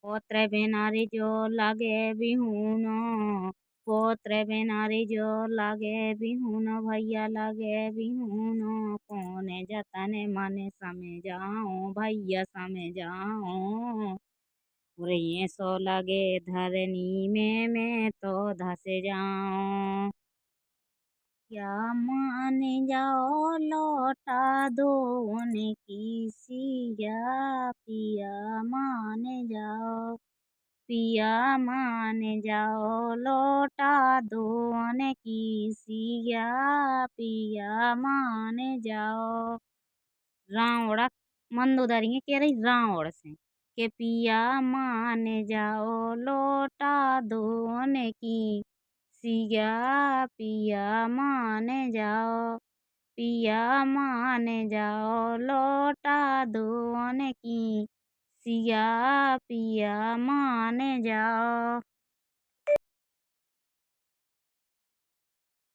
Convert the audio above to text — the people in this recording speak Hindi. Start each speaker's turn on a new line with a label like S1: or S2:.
S1: पोत्रे बेनारी जो लागे बिहुनो। पोत्रे बेनारी जो लागे बिहुनो भैया लागे बिहुनो। कोने जतने मने समे जाओ भैया समे जाओ। और ये सो लगे धरनी में मैं तो धसे जाऊं। या मान जाओ लौटा दो उनकी सिया पिया मान जाओ। पिया मान जाओ लौटा दो उनकी सिया पिया मान जाओ। रावण मंदोदरी कह रही रावण से के पिया मान जाओ लौटा दो की सिया पिया मान जाओ। पिया मान जाओ लौटा दो की सिया पिया मान जाओ।